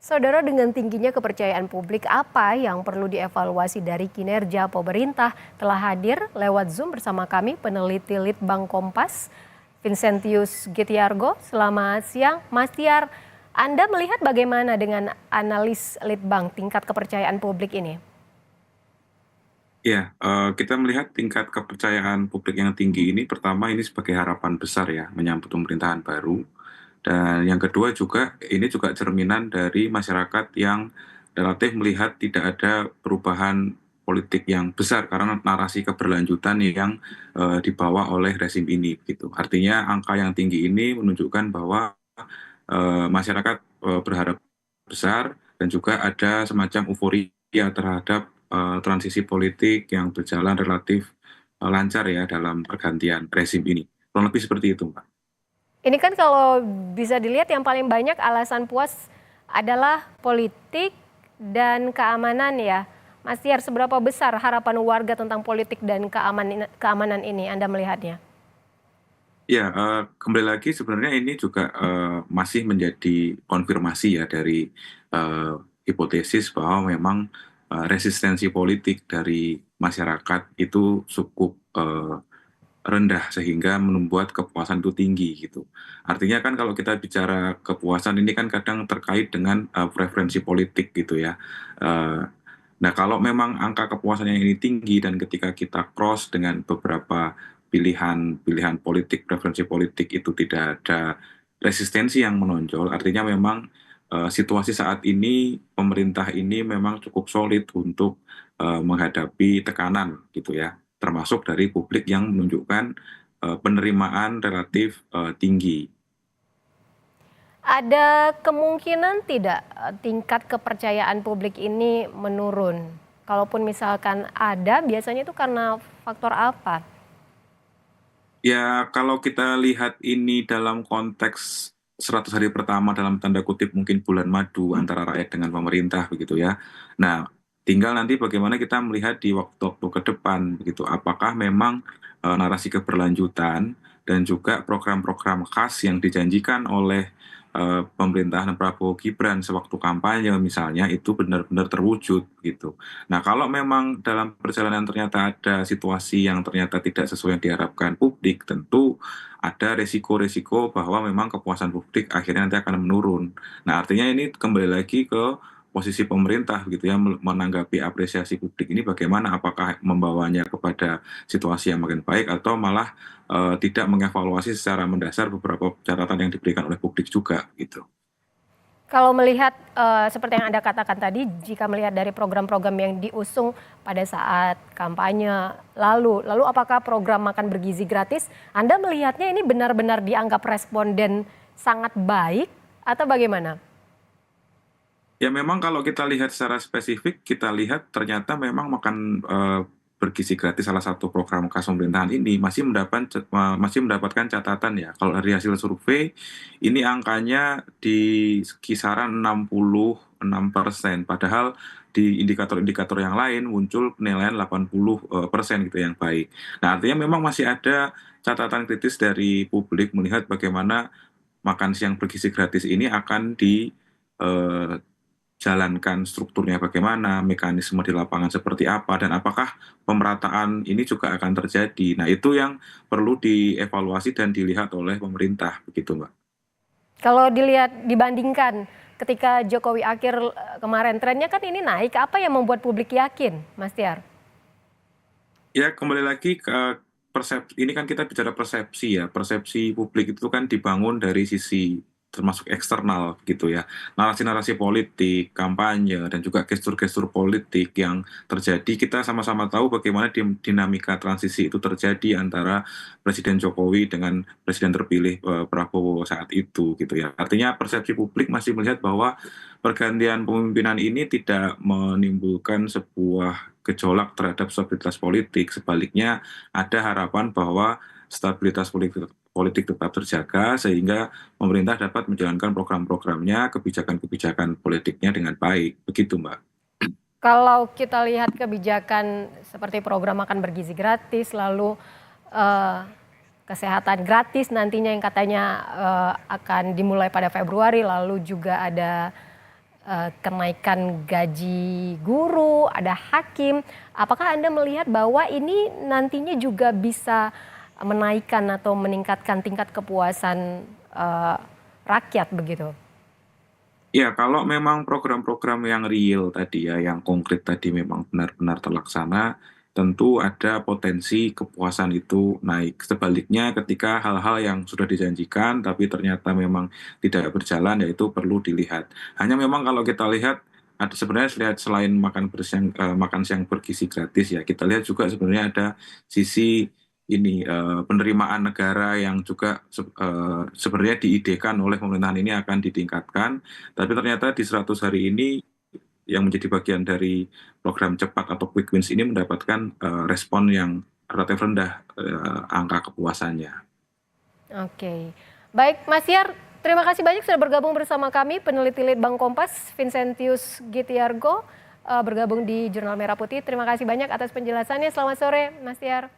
Saudara, dengan tingginya kepercayaan publik, apa yang perlu dievaluasi dari kinerja pemerintah? Telah hadir lewat Zoom bersama kami peneliti Litbang Kompas, Vincentius Gitiargo. Selamat siang, Mas Tiar. Anda melihat bagaimana dengan analis Litbang tingkat kepercayaan publik ini? Ya, kita melihat tingkat kepercayaan publik yang tinggi ini, pertama ini sebagai harapan besar ya, menyambut pemerintahan baru. Dan yang kedua juga, ini juga cerminan dari masyarakat yang relatif melihat tidak ada perubahan politik yang besar karena narasi keberlanjutan yang dibawa oleh rezim ini. Gitu. Artinya angka yang tinggi ini menunjukkan bahwa masyarakat berharap besar dan juga ada semacam euforia terhadap transisi politik yang berjalan relatif lancar ya dalam pergantian rezim ini. Kurang lebih seperti itu, Mbak. Ini kan kalau bisa dilihat yang paling banyak alasan puas adalah politik dan keamanan ya. Mas Tiar, seberapa besar harapan warga tentang politik dan keamanan ini Anda melihatnya? Ya, kembali lagi sebenarnya ini juga masih menjadi konfirmasi ya dari eh, hipotesis bahwa memang resistensi politik dari masyarakat itu cukup rendah sehingga membuat kepuasan itu tinggi gitu. Artinya kan kalau kita bicara kepuasan ini kan kadang terkait dengan preferensi politik gitu ya. Eh, Nah, kalau memang angka kepuasannya ini tinggi dan ketika kita cross dengan beberapa pilihan politik, preferensi politik itu tidak ada resistensi yang menonjol, artinya memang situasi saat ini pemerintah ini memang cukup solid untuk menghadapi tekanan gitu ya, termasuk dari publik yang menunjukkan penerimaan relatif tinggi. Ada kemungkinan tidak tingkat kepercayaan publik ini menurun? Kalaupun misalkan ada, biasanya itu karena faktor apa? Ya, kalau kita lihat ini dalam konteks 100 hari pertama dalam tanda kutip mungkin bulan madu antara rakyat dengan pemerintah begitu ya. Nah, tinggal nanti bagaimana kita melihat di waktu-waktu ke depan begitu. Apakah memang narasi keberlanjutan dan juga program-program khas yang dijanjikan oleh pemerintahan Prabowo Gibran sewaktu kampanye misalnya itu benar-benar terwujud gitu. Nah, kalau memang dalam perjalanan ternyata ada situasi yang ternyata tidak sesuai yang diharapkan publik, tentu ada resiko-resiko bahwa memang kepuasan publik akhirnya nanti akan menurun. Nah, artinya ini kembali lagi ke posisi pemerintah gitu ya menanggapi apresiasi publik ini bagaimana, apakah membawanya kepada situasi yang makin baik atau malah tidak mengevaluasi secara mendasar beberapa catatan yang diberikan oleh publik juga gitu. Kalau melihat seperti yang Anda katakan tadi, jika melihat dari program-program yang diusung pada saat kampanye lalu apakah program makan bergizi gratis, Anda melihatnya ini benar-benar dianggap responden sangat baik atau bagaimana? Ya memang kalau kita lihat secara spesifik, kita lihat ternyata memang makan bergizi gratis salah satu program khas pemerintahan ini masih mendapatkan catatan ya. Kalau dari hasil survei, ini angkanya di kisaran 66%. Padahal di indikator-indikator yang lain muncul penilaian 80% gitu yang baik. Nah artinya memang masih ada catatan kritis dari publik melihat bagaimana makan siang bergizi gratis ini akan jalankan strukturnya bagaimana, mekanisme di lapangan seperti apa, dan apakah pemerataan ini juga akan terjadi. Nah, itu yang perlu dievaluasi dan dilihat oleh pemerintah, begitu, Mbak. Kalau dilihat dibandingkan ketika Jokowi akhir kemarin, trennya kan ini naik, apa yang membuat publik yakin, Mas Tiar? Ya, kembali lagi ke persepsi, ini kan kita bicara persepsi ya, persepsi publik itu kan dibangun dari sisi termasuk eksternal gitu ya, narasi-narasi politik, kampanye, dan juga gestur-gestur politik yang terjadi, kita sama-sama tahu bagaimana dinamika transisi itu terjadi antara Presiden Jokowi dengan Presiden terpilih Prabowo saat itu gitu ya. Artinya persepsi publik masih melihat bahwa pergantian pemimpinan ini tidak menimbulkan sebuah gejolak terhadap stabilitas politik. Sebaliknya, ada harapan bahwa stabilitas politik tetap terjaga sehingga pemerintah dapat menjalankan program-programnya, kebijakan-kebijakan politiknya dengan baik. Begitu, Mbak. Kalau kita lihat kebijakan seperti program makan bergizi gratis, lalu eh, kesehatan gratis nantinya yang katanya akan dimulai pada Februari, lalu juga ada kenaikan gaji guru, ada hakim. Apakah Anda melihat bahwa ini nantinya juga bisa menaikkan atau meningkatkan tingkat kepuasan rakyat begitu? Ya, kalau memang program-program yang real tadi ya, yang konkret tadi memang benar-benar terlaksana, tentu ada potensi kepuasan itu naik. Sebaliknya ketika hal-hal yang sudah dijanjikan tapi ternyata memang tidak berjalan, ya itu perlu dilihat. Hanya memang kalau kita lihat, ada sebenarnya lihat selain makan siang bergizi gratis ya, kita lihat juga sebenarnya ada sisi ini penerimaan negara yang juga sebenarnya diidekan oleh pemerintahan ini akan ditingkatkan. Tapi ternyata di 100 hari ini yang menjadi bagian dari program cepat atau quick wins ini mendapatkan respon yang relatif rendah angka kepuasannya. Oke, baik Mas Yar, terima kasih banyak sudah bergabung bersama kami, peneliti Litbang Kompas, Vincentius Gitiargo, bergabung di Jurnal Merah Putih. Terima kasih banyak atas penjelasannya, selamat sore Mas Yar.